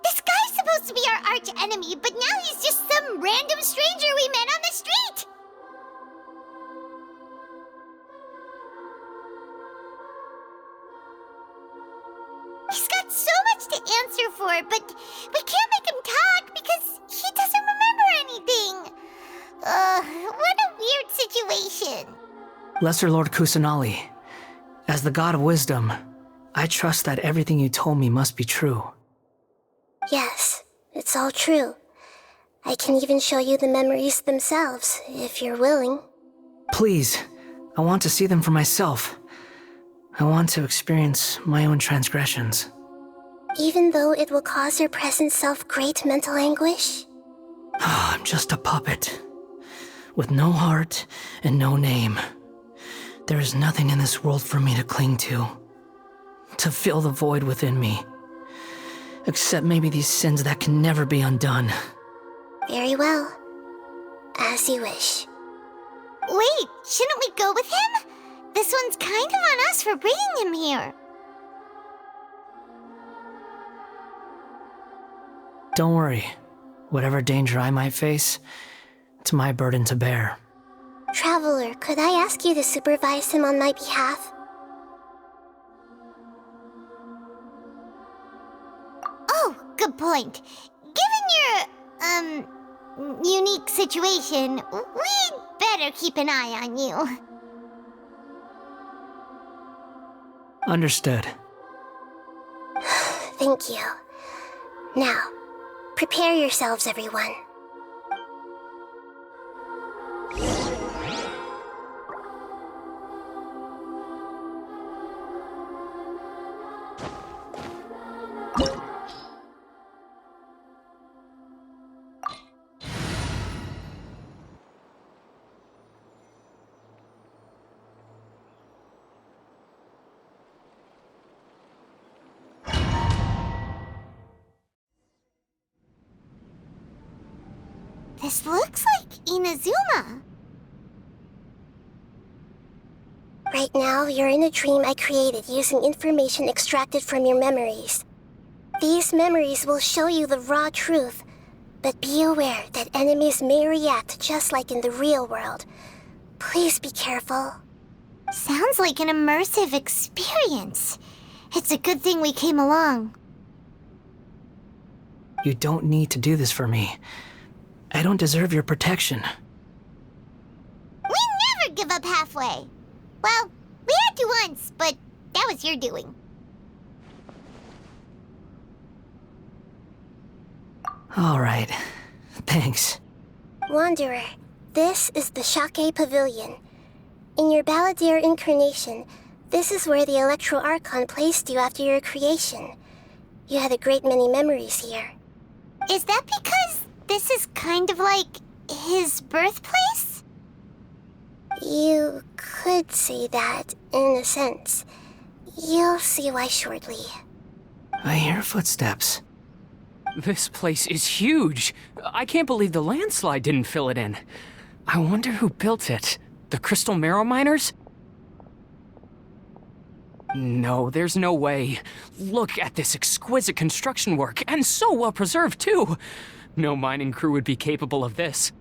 This guy's supposed to be our arch enemy, but now he's just some random stranger we met on the street! He's got so much to answer for, but we can't make him talk because he doesn't remember anything. What a weird situation. Lesser Lord Kusanali, as the god of wisdom, I trust that everything you told me must be true. Yes, it's all true. I can even show you the memories themselves, if you're willing. Please, I want to see them for myself. I want to experience my own transgressions. Even though it will cause your present self great mental anguish? I'm just a puppet, with no heart and no name. There is nothing in this world for me to cling to fill the void within me. Except maybe these sins that can never be undone. Very well. As you wish. Wait, shouldn't we go with him? This one's kind of on us for bringing him here. Don't worry. Whatever danger I might face, it's my burden to bear. Traveler, could I ask you to supervise him on my behalf? Oh, good point. Given your, unique situation, we'd better keep an eye on you. Understood. Thank you. Now, prepare yourselves, everyone. This looks like Inazuma. Right now, you're in a dream I created using information extracted from your memories. These memories will show you the raw truth, but be aware that enemies may react just like in the real world. Please be careful. Sounds like an immersive experience. It's a good thing we came along. You don't need to do this for me. I don't deserve your protection. We never give up halfway. Well, we had to once, but that was your doing. All right. Thanks. Wanderer, this is the Shake Pavilion. In your Balladeer incarnation, this is where the Electro Archon placed you after your creation. You had a great many memories here. Is that because this is kind of like his birthplace? You could say that, in a sense. You'll see why shortly. I hear footsteps. This place is huge. I can't believe the landslide didn't fill it in. I wonder who built it. The Crystal Marrow Miners? No, there's no way. Look at this exquisite construction work, and so well preserved, too. No mining crew would be capable of this.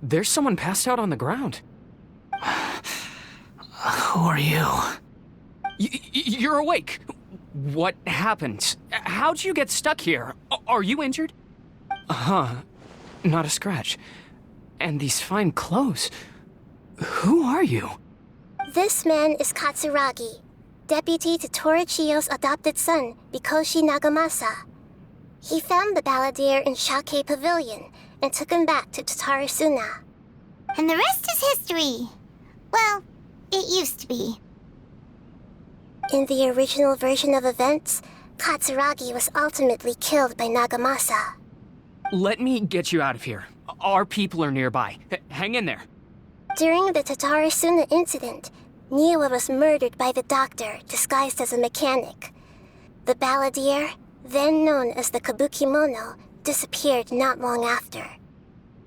There's someone passed out on the ground. Who are you? You're awake. What happened? How'd you get stuck here? Are you injured? Not a scratch. And these fine clothes. Who are you? This man is Katsuragi, deputy to Torichiyo's adopted son, Mikoshi Nagamasa. He found the Balladeer in Shake Pavilion and took him back to Tatarasuna. And the rest is history. Well, it used to be. In the original version of events, Katsuragi was ultimately killed by Nagamasa. Let me get you out of here. Our people are nearby. Hang in there. During the Tatarasuna incident, Niwa was murdered by the doctor disguised as a mechanic. The Balladeer, then known as the Kabukimono, disappeared not long after.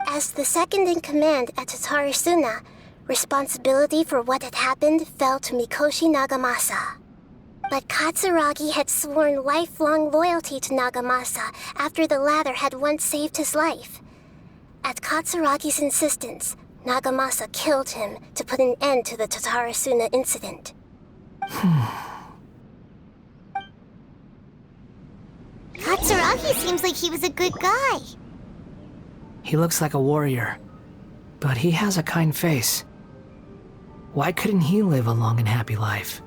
As the second-in-command at Tatarasuna, responsibility for what had happened fell to Mikoshi Nagamasa. But Katsuragi had sworn lifelong loyalty to Nagamasa after the latter had once saved his life. At Katsuragi's insistence, Nagamasa killed him to put an end to the Tatarasuna incident. Katsuragi seems like he was a good guy. He looks like a warrior, but he has a kind face. Why couldn't he live a long and happy life?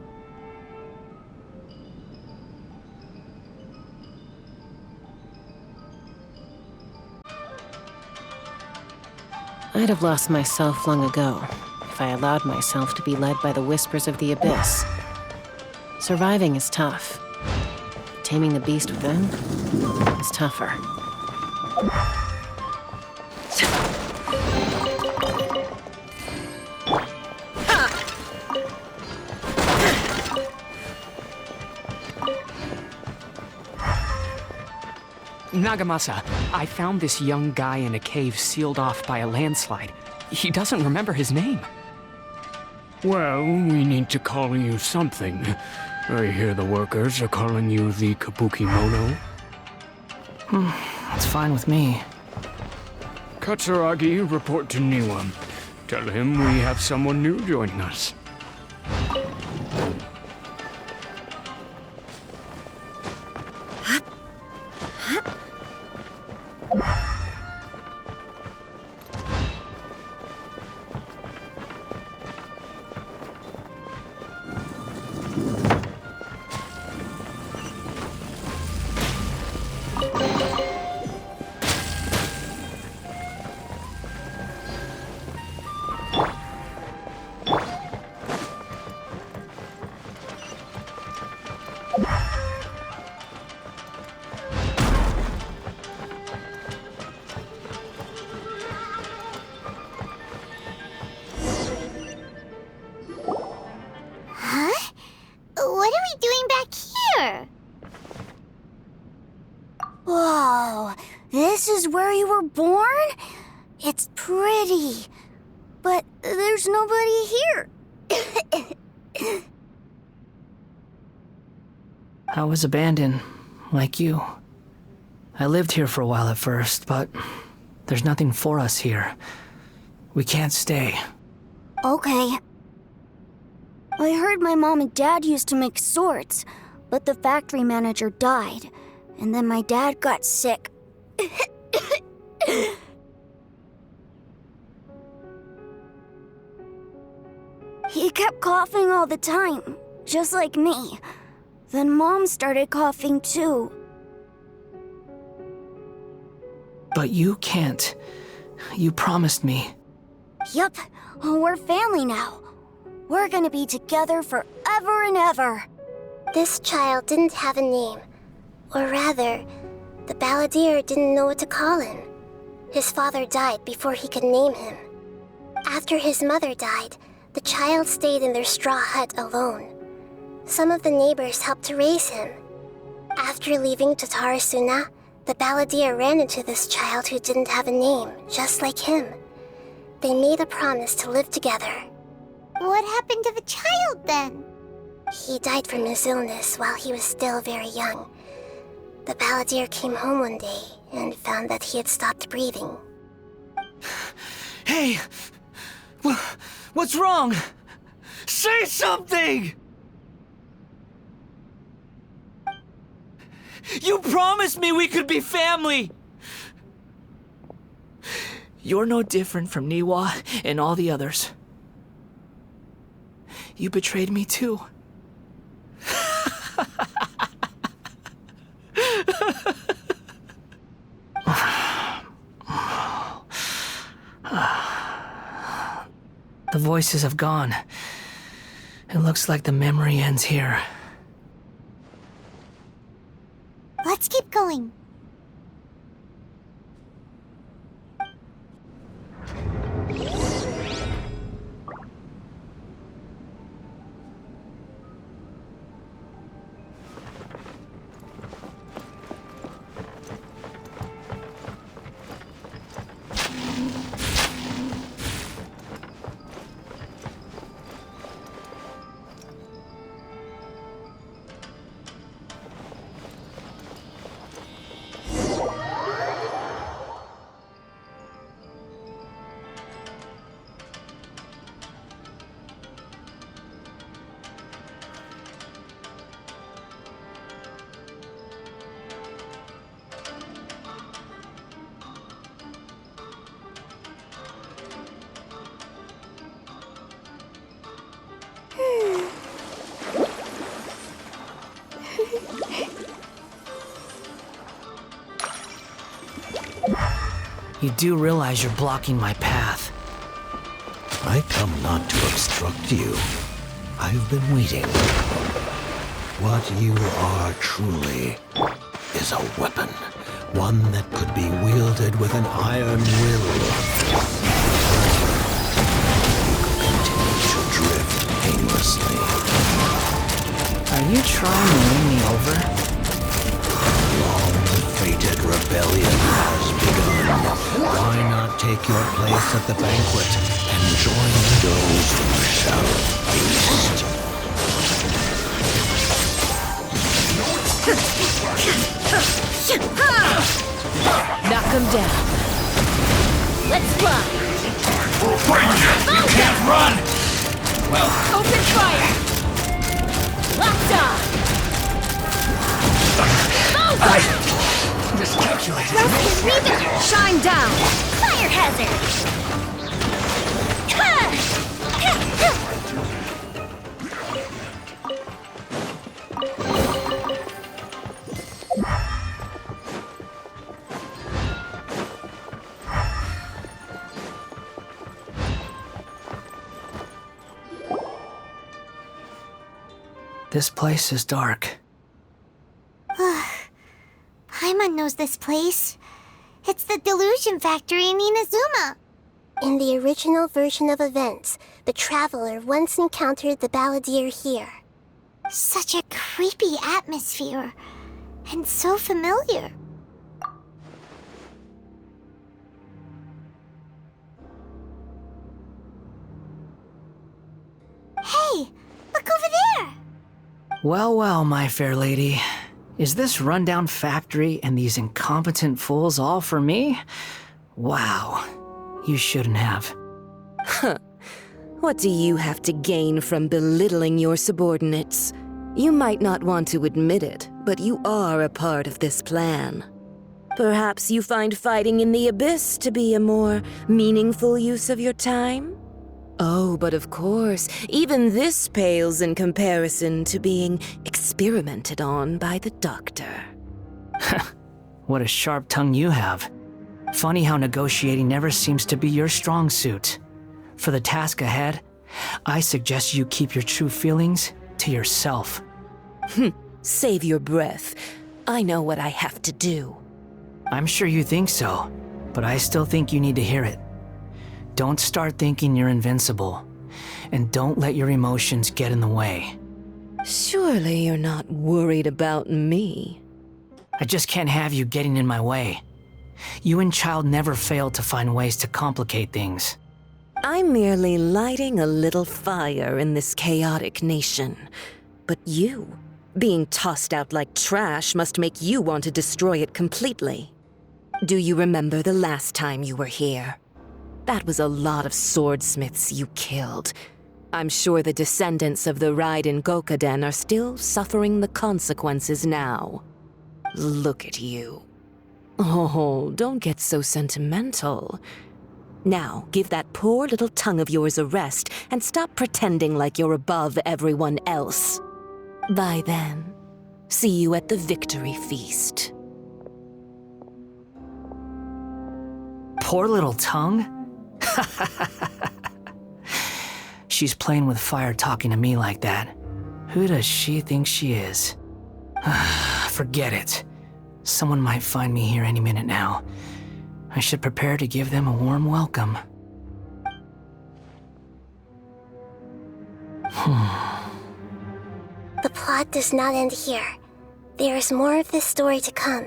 I'd have lost myself long ago if I allowed myself to be led by the whispers of the abyss. Surviving is tough. Taming the beast within is tougher. Nagamasa, I found this young guy in a cave sealed off by a landslide. He doesn't remember his name. Well, we need to call you something. I hear the workers are calling you the Kabukimono. That's fine with me. Katsuragi, report to Niwa. Tell him we have someone new joining us. What are we doing back here? Whoa, this is where you were born? It's pretty, but there's nobody here. I was abandoned, like you. I lived here for a while at first, but there's nothing for us here. We can't stay. Okay. I heard my mom and dad used to make swords, but the factory manager died, and then my dad got sick. He kept coughing all the time, just like me. Then Mom started coughing too. But you can't. You promised me. Yup, we're family now. We're gonna be together forever and ever. This child didn't have a name. Or rather, the balladeer didn't know what to call him. His father died before he could name him. After his mother died, the child stayed in their straw hut alone. Some of the neighbors helped to raise him. After leaving Tatarasuna, the balladeer ran into this child who didn't have a name, just like him. They made a promise to live together. What happened to the child then? He died from his illness while he was still very young. The balladeer came home one day and found that he had stopped breathing. Hey! What's wrong? Say something! You promised me we could be family! You're no different from Niwa and all the others. You betrayed me too. The voices have gone. It looks like the memory ends here. Let's keep going. You do realize you're blocking my path. I come not to obstruct you. I've been waiting. What you are truly is a weapon. One that could be wielded with an iron will. You could continue to drift aimlessly. Are you trying to win me over? Long-fated rebellion has begun. Why not take your place at the banquet and join those who shall feast? Knock him down. Let's fly. You can't run! Well, Open fire. Locked on. I miscalculated. Rust, leave it! Shine down! Fire hazard! This place is dark. Paimon knows this place. It's the Delusion Factory in Inazuma. In the original version of events, the Traveler once encountered the Balladeer here. Such a creepy atmosphere. And so familiar. Hey, look over there! Well, well, my fair lady. Is this rundown factory and these incompetent fools all for me? Wow. You shouldn't have. What do you have to gain from belittling your subordinates? You might not want to admit it, but you are a part of this plan. Perhaps you find fighting in the Abyss to be a more meaningful use of your time? Oh, but of course, even this pales in comparison to being experimented on by the doctor. What a sharp tongue you have. Funny how negotiating never seems to be your strong suit. For the task ahead, I suggest you keep your true feelings to yourself. Save your breath. I know what I have to do. I'm sure you think so, but I still think you need to hear it. Don't start thinking you're invincible, and don't let your emotions get in the way. Surely you're not worried about me. I just can't have you getting in my way. You and Child never fail to find ways to complicate things. I'm merely lighting a little fire in this chaotic nation. But you, being tossed out like trash, must make you want to destroy it completely. Do you remember the last time you were here? That was a lot of swordsmiths you killed. I'm sure the descendants of the Raiden Gokaden are still suffering the consequences now. Look at you. Oh, don't get so sentimental. Now, give that poor little tongue of yours a rest and stop pretending like you're above everyone else. Bye then. See you at the victory feast. Poor little tongue? She's playing with fire talking to me like that. Who does she think she is? Forget it. Someone might find me here any minute now. I should prepare to give them a warm welcome. The plot does not end here. There is more of this story to come.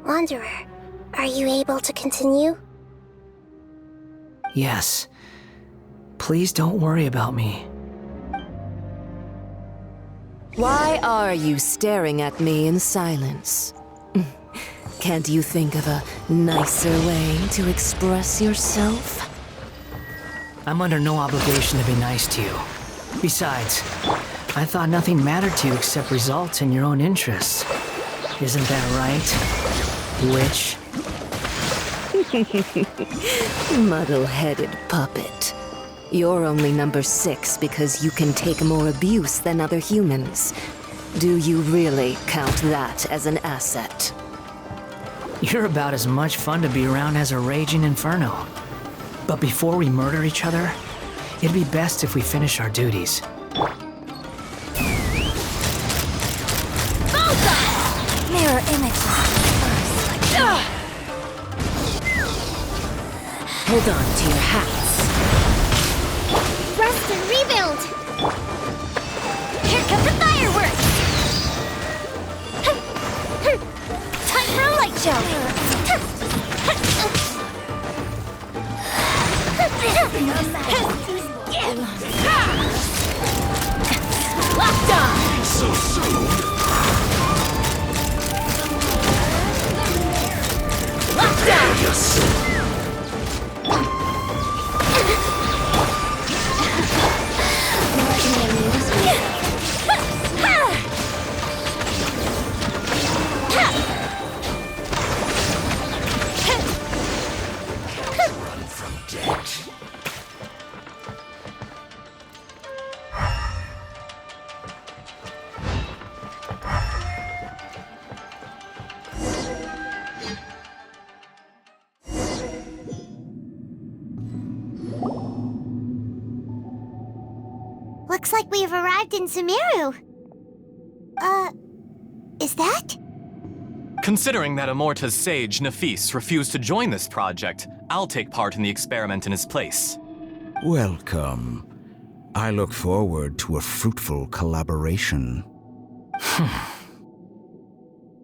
Wanderer, are you able to continue? Yes. Please don't worry about me. Why are you staring at me in silence? Can't you think of a nicer way to express yourself? I'm under no obligation to be nice to you. Besides, I thought nothing mattered to you except results and your own interests. Isn't that right, witch? Muddle-headed puppet. You're only number 6 because you can take more abuse than other humans. Do you really count that as an asset? You're about as much fun to be around as a raging inferno. But before we murder each other, it'd be best if we finish our duties. Mirror images first. Hold on to your hats. Rest and rebuild! Here come the fireworks! Time for a light show! Locked on! So soon? Locked on! Yes. Run from death. Looks like we've arrived in Sumeru. Is that? Considering that Amorta's sage, Nafis, refused to join this project, I'll take part in the experiment in his place. Welcome. I look forward to a fruitful collaboration.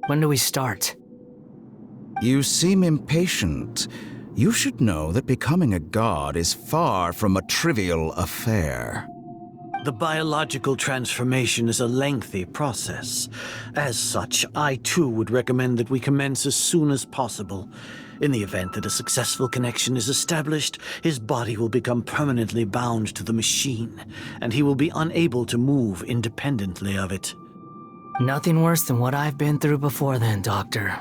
When do we start? You seem impatient. You should know that becoming a god is far from a trivial affair. The biological transformation is a lengthy process. As such, I too would recommend that we commence as soon as possible. In the event that a successful connection is established, his body will become permanently bound to the machine, and he will be unable to move independently of it. Nothing worse than what I've been through before then, Doctor.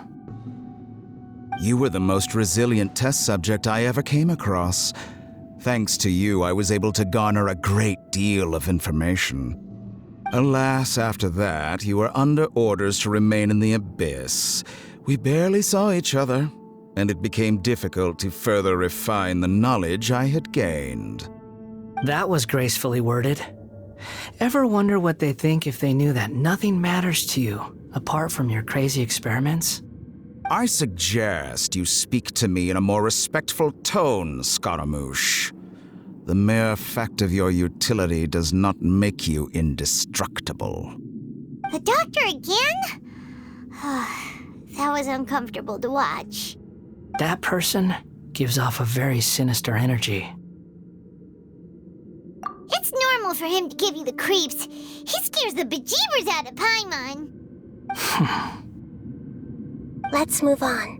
You were the most resilient test subject I ever came across. Thanks to you, I was able to garner a great deal of information. Alas, after that, you were under orders to remain in the abyss. We barely saw each other, and it became difficult to further refine the knowledge I had gained. That was gracefully worded. Ever wonder what they think if they knew that nothing matters to you, apart from your crazy experiments? I suggest you speak to me in a more respectful tone, Scaramouche. The mere fact of your utility does not make you indestructible. The doctor again? That was uncomfortable to watch. That person gives off a very sinister energy. It's normal for him to give you the creeps. He scares the bejeebers out of Paimon. Let's move on.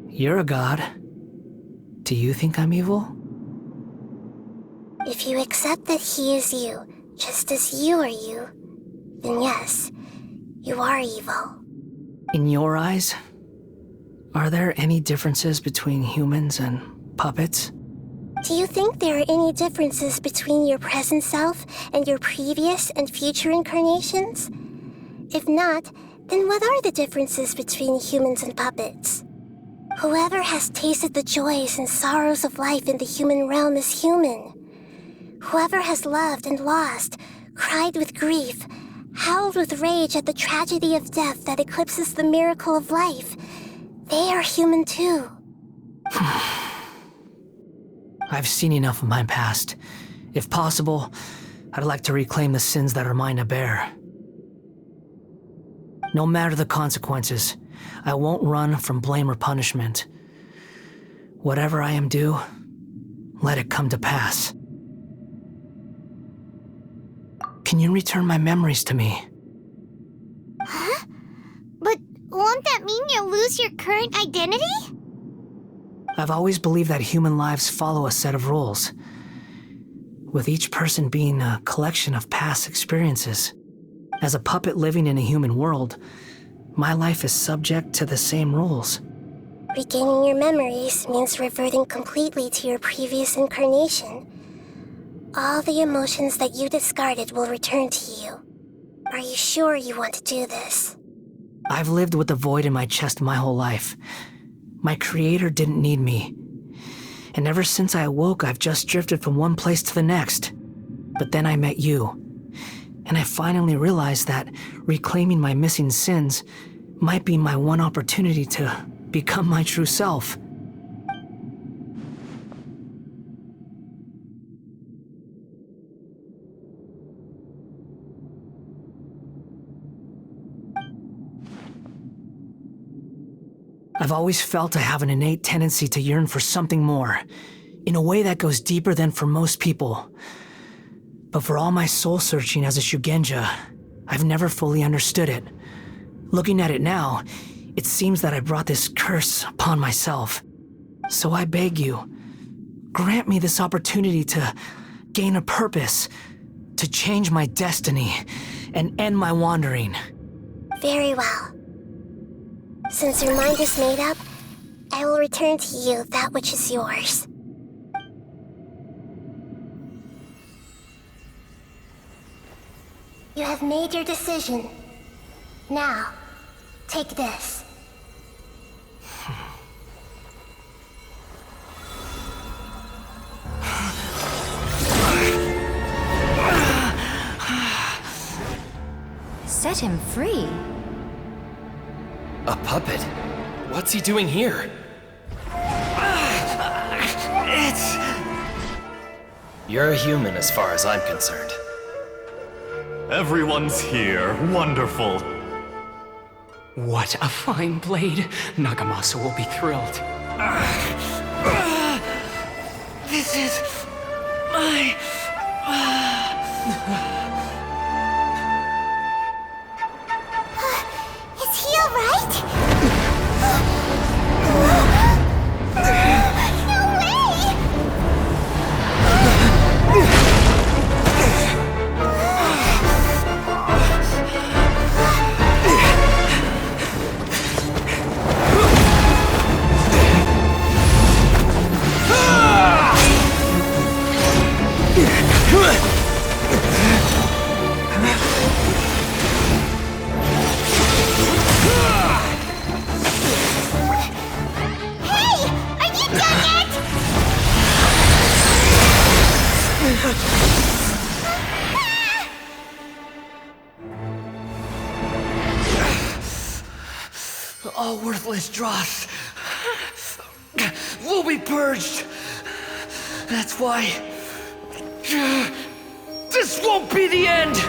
You're a god. Do you think I'm evil? If you accept that he is you, just as you are you, then yes, you are evil. In your eyes, are there any differences between humans and puppets? Do you think there are any differences between your present self and your previous and future incarnations? If not, then what are the differences between humans and puppets? Whoever has tasted the joys and sorrows of life in the human realm is human. Whoever has loved and lost, cried with grief, howled with rage at the tragedy of death that eclipses the miracle of life, they are human too. I've seen enough of my past. If possible, I'd like to reclaim the sins that are mine to bear. No matter the consequences, I won't run from blame or punishment. Whatever I am due, let it come to pass. Can you return my memories to me? Huh? But won't that mean you'll lose your current identity? I've always believed that human lives follow a set of rules. with each person being a collection of past experiences. As a puppet living in a human world, my life is subject to the same rules. Regaining your memories means reverting completely to your previous incarnation. All the emotions that you discarded will return to you. Are you sure you want to do this? I've lived with the void in my chest my whole life. My creator didn't need me. And ever since I awoke, I've just drifted from one place to the next. But then I met you. And I finally realized that reclaiming my missing sins might be my one opportunity to become my true self. I've always felt I have an innate tendency to yearn for something more, in a way that goes deeper than for most people. But for all my soul-searching as a Shugenja, I've never fully understood it. Looking at it now, it seems that I brought this curse upon myself. So I beg you, grant me this opportunity to gain a purpose, to change my destiny, and end my wandering. Very well. Since your mind is made up, I will return to you that which is yours. You have made your decision. Now, take this. Set him free. A puppet? What's he doing here? You're a human as far as I'm concerned. Everyone's here. Wonderful. What a fine blade. Nagamasa will be thrilled. This is my... Is he alright? No way! All worthless dross will be purged. That's why this won't be the end.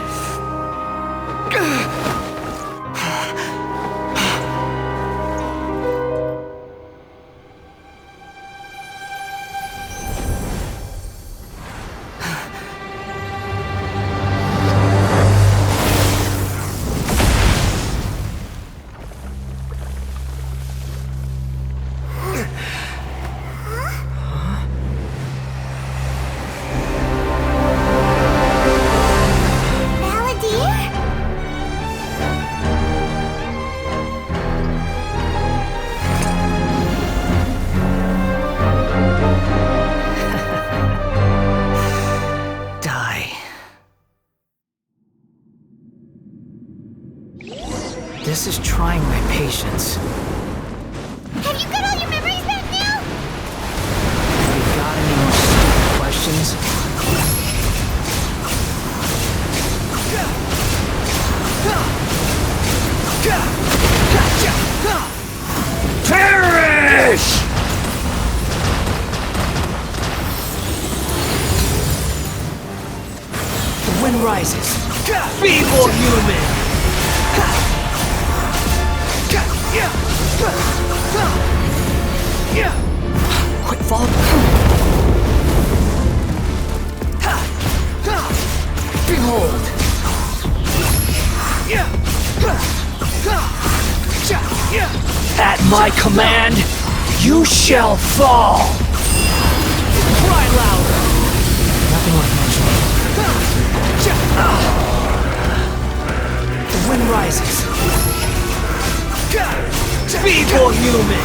This is trying my patience. Have you got all your memories back now? Have you got any more stupid questions? Perish! The wind rises. Feeble human! Quick fall. Behold. At my command, you shall fall. Cry louder. Nothing worth mentioning. The wind rises. Be more human!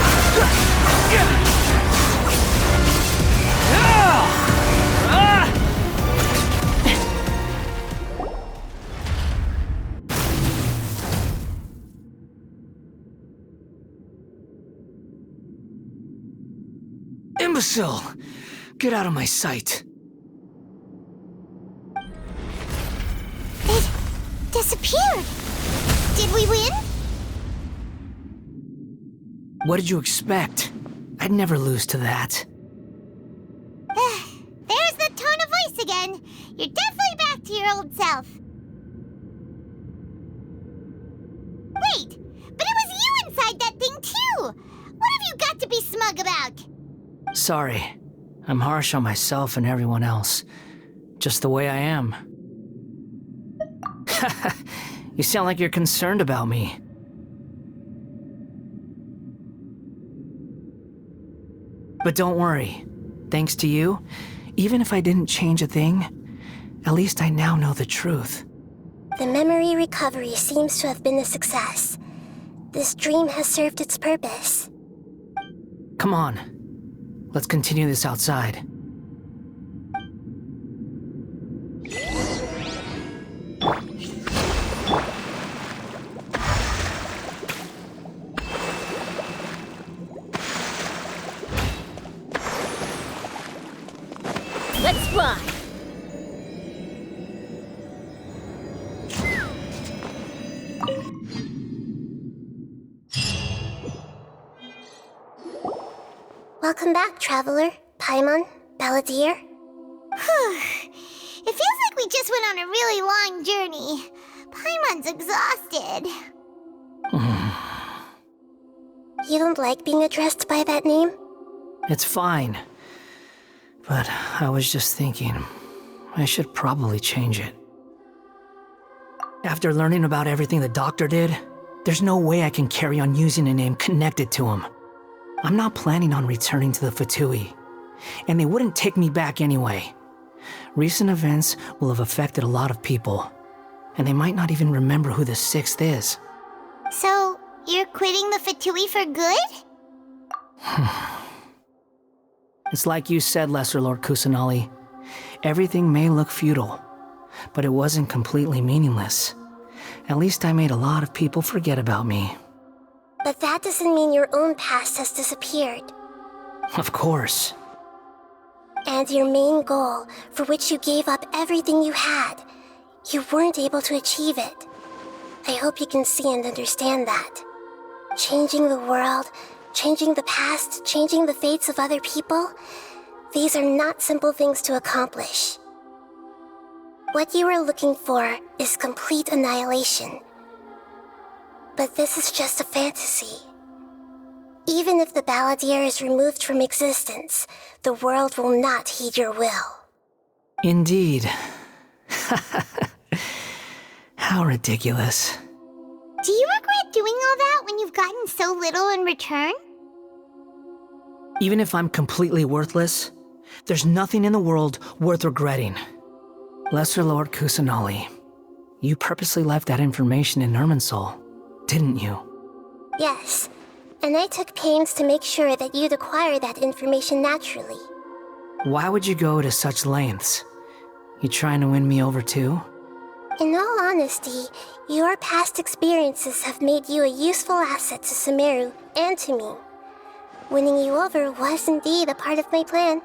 Imbecile! Get out of my sight. It disappeared. Did we win? What did you expect? I'd never lose to that. There's the tone of voice again. You're definitely back to your old self. Wait, but it was you inside that thing too! What have you got to be smug about? Sorry. I'm harsh on myself and everyone else. Just the way I am. You sound like you're concerned about me. But don't worry. Thanks to you, even if I didn't change a thing, at least I now know the truth. The memory recovery seems to have been a success. This dream has served its purpose. Come on. Let's continue this outside. Let's fly! Welcome back, traveler, Paimon, Balladeer. It feels like we just went on a really long journey. Paimon's exhausted. You don't like being addressed by that name? It's fine. But I was just thinking, I should probably change it. After learning about everything the doctor did, there's no way I can carry on using a name connected to him. I'm not planning on returning to the Fatui, and they wouldn't take me back anyway. Recent events will have affected a lot of people, and they might not even remember who the Sixth is. So, you're quitting the Fatui for good? It's like you said, Lesser Lord Kusanali. Everything may look futile, but it wasn't completely meaningless. At least I made a lot of people forget about me. But that doesn't mean your own past has disappeared. Of course. And your main goal, for which you gave up everything you had, you weren't able to achieve it. I hope you can see and understand that. Changing the world, changing the past, changing the fates of other people, these are not simple things to accomplish. What you are looking for is complete annihilation. But this is just a fantasy. Even if the Balladeer is removed from existence, the world will not heed your will. Indeed. How ridiculous. Do you regret doing all that when you've gotten so little in return? Even if I'm completely worthless, there's nothing in the world worth regretting. Lesser Lord Kusanali, you purposely left that information in Irminsul, didn't you? Yes, and I took pains to make sure that you'd acquire that information naturally. Why would you go to such lengths? You trying to win me over too? In all honesty, your past experiences have made you a useful asset to Sumeru and to me. Winning you over was indeed a part of my plan.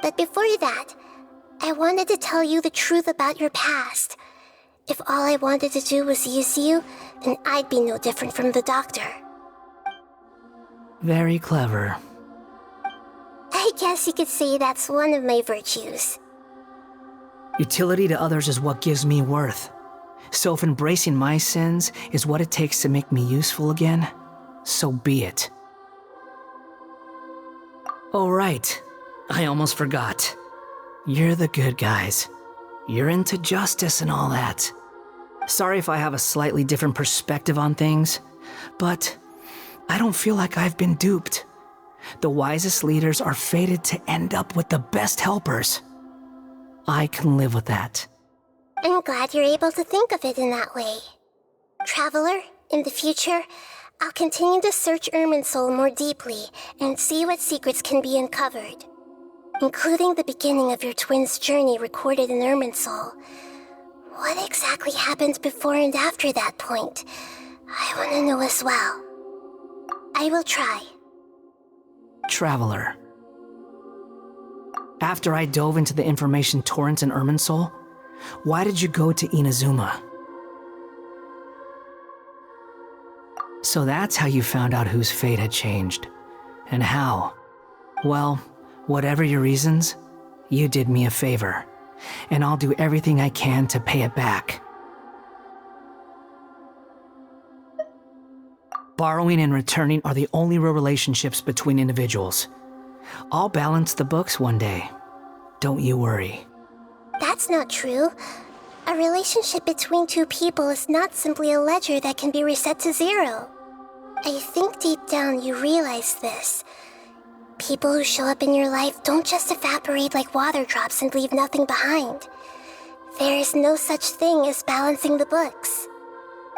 But before that, I wanted to tell you the truth about your past. If all I wanted to do was use you, then I'd be no different from the doctor. Very clever. I guess you could say that's one of my virtues. Utility to others is what gives me worth. So if embracing my sins is what it takes to make me useful again, so be it. Oh right, I almost forgot. You're the good guys. You're into justice and all that. Sorry if I have a slightly different perspective on things, but I don't feel like I've been duped. The wisest leaders are fated to end up with the best helpers. I can live with that. I'm glad you're able to think of it in that way. Traveler, in the future, I'll continue to search Irminsul more deeply and see what secrets can be uncovered, including the beginning of your twins' journey recorded in Irminsul. What exactly happened before and after that point? I want to know as well. I will try. Traveler. After I dove into the information torrents in Irminsul, why did you go to Inazuma? So that's how you found out whose fate had changed. And how? Well, whatever your reasons, you did me a favor. And I'll do everything I can to pay it back. Borrowing and returning are the only real relationships between individuals. I'll balance the books one day. Don't you worry. That's not true. A relationship between two people is not simply a ledger that can be reset to zero. I think deep down you realize this. People who show up in your life don't just evaporate like water drops and leave nothing behind. There is no such thing as balancing the books.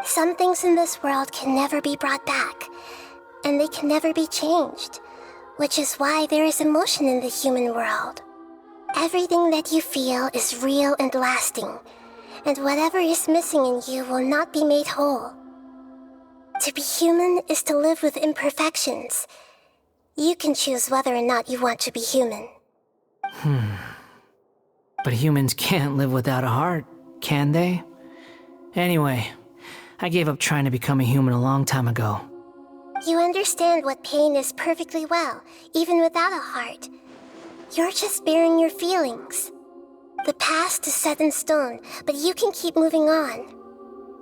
Some things in this world can never be brought back, and they can never be changed, which is why there is emotion in the human world. Everything that you feel is real and lasting, and whatever is missing in you will not be made whole. To be human is to live with imperfections. You can choose whether or not you want to be human. But humans can't live without a heart, can they? Anyway, I gave up trying to become a human a long time ago. You understand what pain is perfectly well, even without a heart. You're just bearing your feelings. The past is set in stone, but you can keep moving on.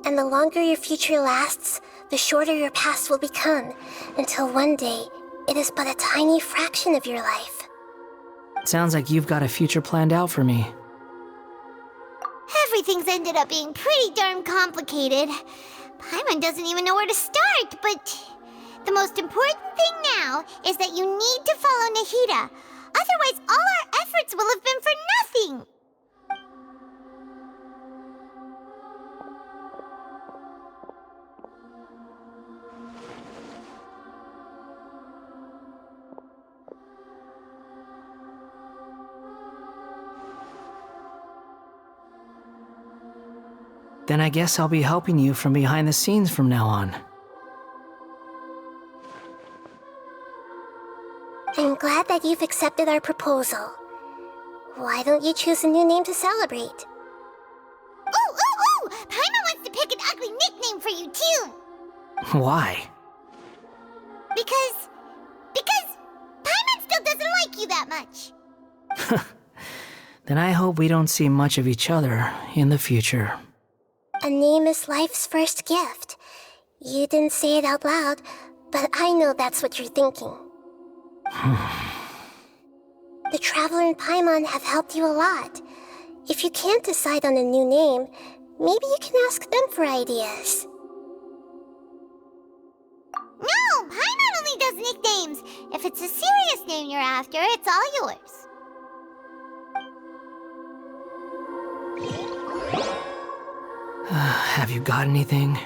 And the longer your future lasts, the shorter your past will become, until one day, it is but a tiny fraction of your life. Sounds like you've got a future planned out for me. Everything's ended up being pretty darn complicated. Paimon doesn't even know where to start, but the most important thing now is that you need to follow Nahida. Otherwise, all our efforts will have been for nothing. Then I guess I'll be helping you from behind the scenes from now on. I'm glad that you've accepted our proposal. Why don't you choose a new name to celebrate? Ooh! Paimon wants to pick an ugly nickname for you, too. Why? Because Paimon still doesn't like you that much. Then I hope we don't see much of each other in the future. A name is life's first gift. You didn't say it out loud, but I know that's what you're thinking. The Traveler and Paimon have helped you a lot. If you can't decide on a new name, maybe you can ask them for ideas. No, Paimon only does nicknames. If it's a serious name you're after, it's all yours. Have you got anything?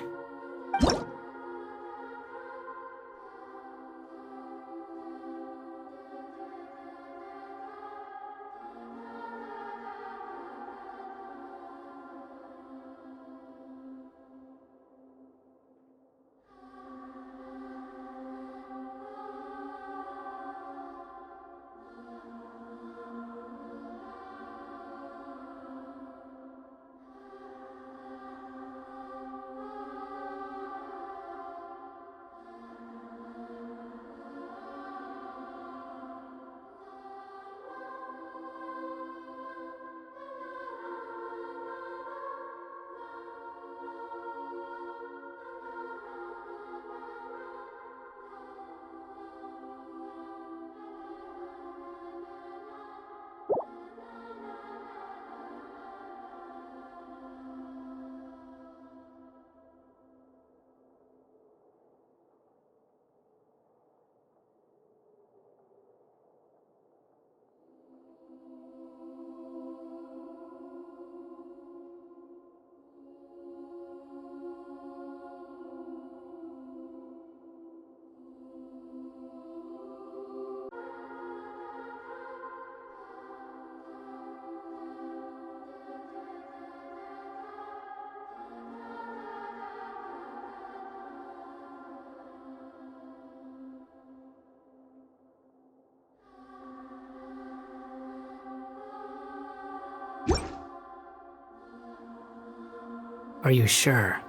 Are you sure?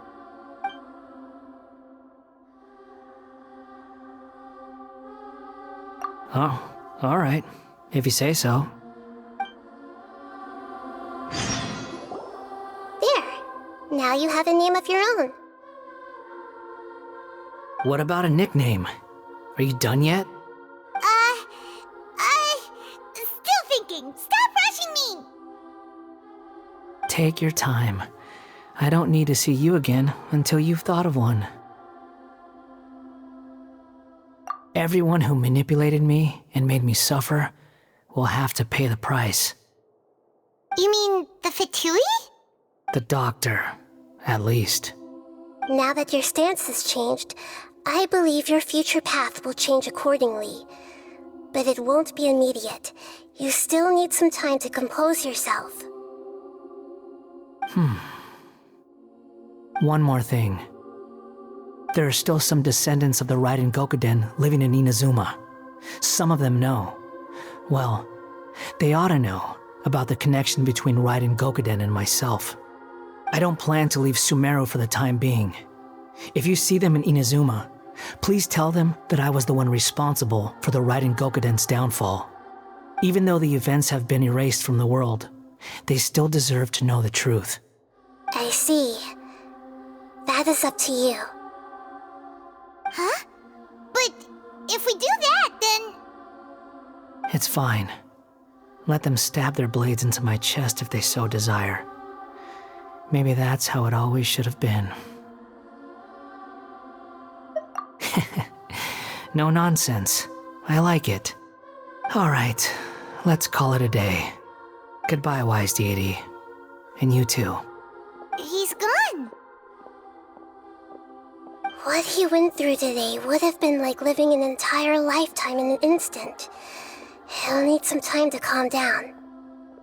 Oh, alright. If you say so. There. Now you have a name of your own. What about a nickname? Are you done yet? Still thinking. Stop rushing me! Take your time. I don't need to see you again until you've thought of one. Everyone who manipulated me and made me suffer will have to pay the price. You mean the Fatui? The doctor, at least. Now that your stance has changed, I believe your future path will change accordingly. But it won't be immediate. You still need some time to compose yourself. One more thing. There are still some descendants of the Raiden Gokuden living in Inazuma. Some of them know. Well, they ought to know about the connection between Raiden Gokuden and myself. I don't plan to leave Sumeru for the time being. If you see them in Inazuma, please tell them that I was the one responsible for the Raiden Gokuden's downfall. Even though the events have been erased from the world, they still deserve to know the truth. I see. That is up to you. Huh? But if we do that, then... It's fine. Let them stab their blades into my chest if they so desire. Maybe that's how it always should have been. No nonsense. I like it. Alright, let's call it a day. Goodbye, wise deity. And you too. He's gone. What he went through today would have been like living an entire lifetime in an instant. He'll need some time to calm down.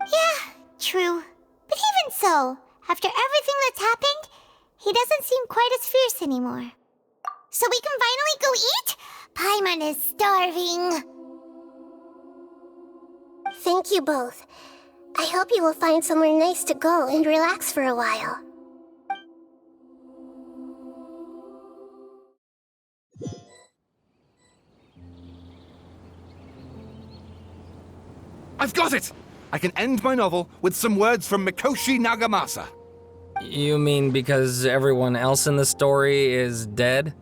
Yeah, true. But even so, after everything that's happened, he doesn't seem quite as fierce anymore. So we can finally go eat? Paimon is starving. Thank you both. I hope you will find somewhere nice to go and relax for a while. I've got it! I can end my novel with some words from Mikoshi Nagamasa. You mean because everyone else in the story is dead?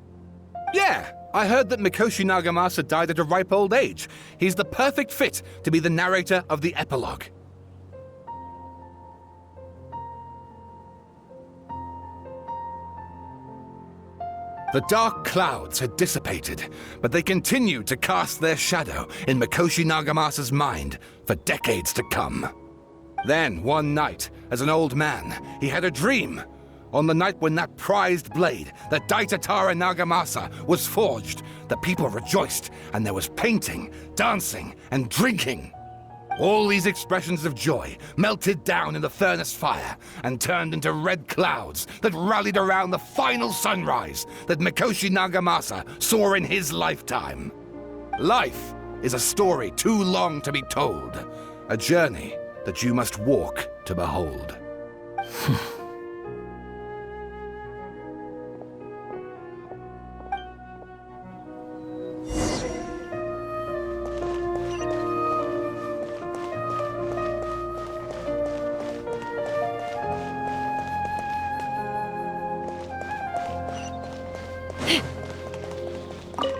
Yeah, I heard that Mikoshi Nagamasa died at a ripe old age. He's the perfect fit to be the narrator of the epilogue. The dark clouds had dissipated, but they continued to cast their shadow in Mikoshi Nagamasa's mind for decades to come. Then, one night, as an old man, he had a dream. On the night when that prized blade, the Daitatara Nagamasa, was forged, the people rejoiced, and there was painting, dancing, and drinking. All these expressions of joy melted down in the furnace fire and turned into red clouds that rallied around the final sunrise that Mikoshi Nagamasa saw in his lifetime. Life is a story too long to be told, a journey that you must walk to behold.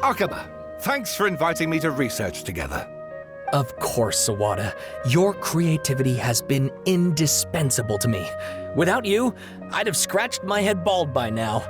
Akaba, thanks for inviting me to research together. Of course, Sawada. Your creativity has been indispensable to me. Without you, I'd have scratched my head bald by now.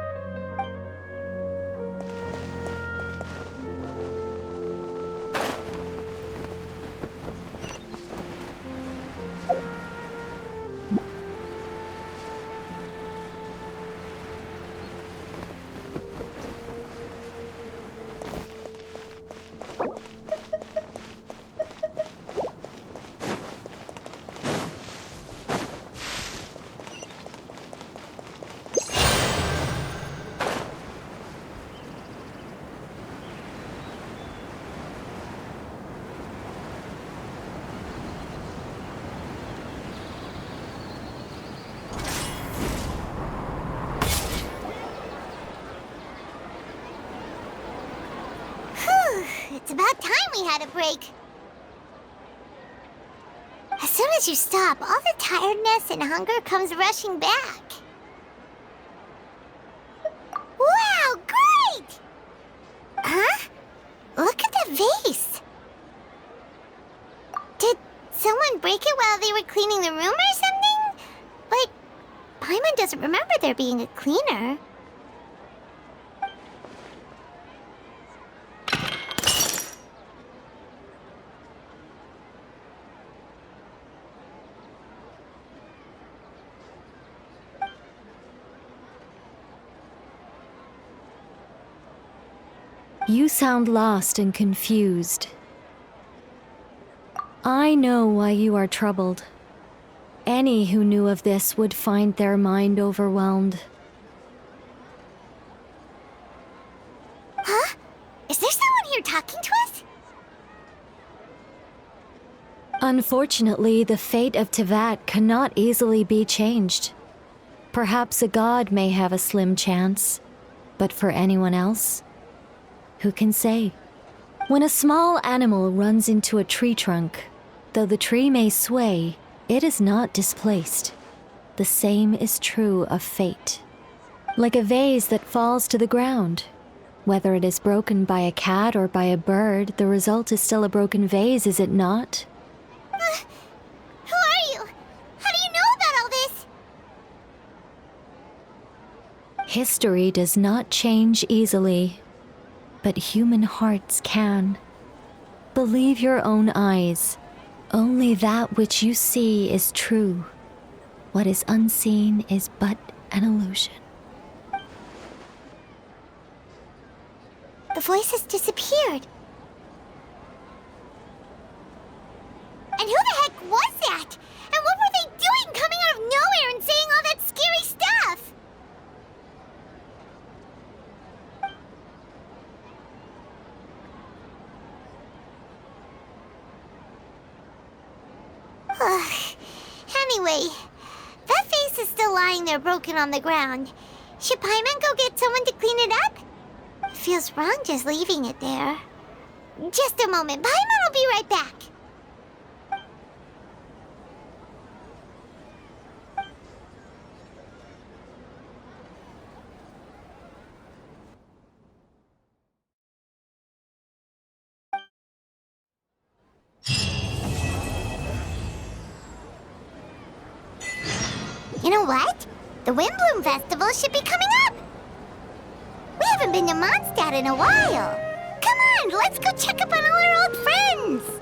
It's about time we had a break. As soon as you stop, all the tiredness and hunger comes rushing back. Wow, great! Huh? Look at the vase. Did someone break it while they were cleaning the room or something? But Paimon doesn't remember there being a cleaner. You sound lost and confused. I know why you are troubled. Any who knew of this would find their mind overwhelmed. Huh? Is there someone here talking to us? Unfortunately, the fate of Tevat cannot easily be changed. Perhaps a god may have a slim chance, but for anyone else, who can say? When a small animal runs into a tree trunk, though the tree may sway, it is not displaced. The same is true of fate. Like a vase that falls to the ground. Whether it is broken by a cat or by a bird, the result is still a broken vase, is it not? Who are you? How do you know about all this? History does not change easily, but human hearts can. Believe your own eyes. Only that which you see is true. What is unseen is but an illusion. The voice has disappeared. And who the heck was that? And what were they doing coming out of nowhere and saying all that scary stuff? Anyway, that vase is still lying there broken on the ground. Should Paimon go get someone to clean it up? It feels wrong just leaving it there. Just a moment, Paimon will be right back. You know what? The Windbloom Festival should be coming up! We haven't been to Mondstadt in a while. Come on, let's go check up on all our old friends!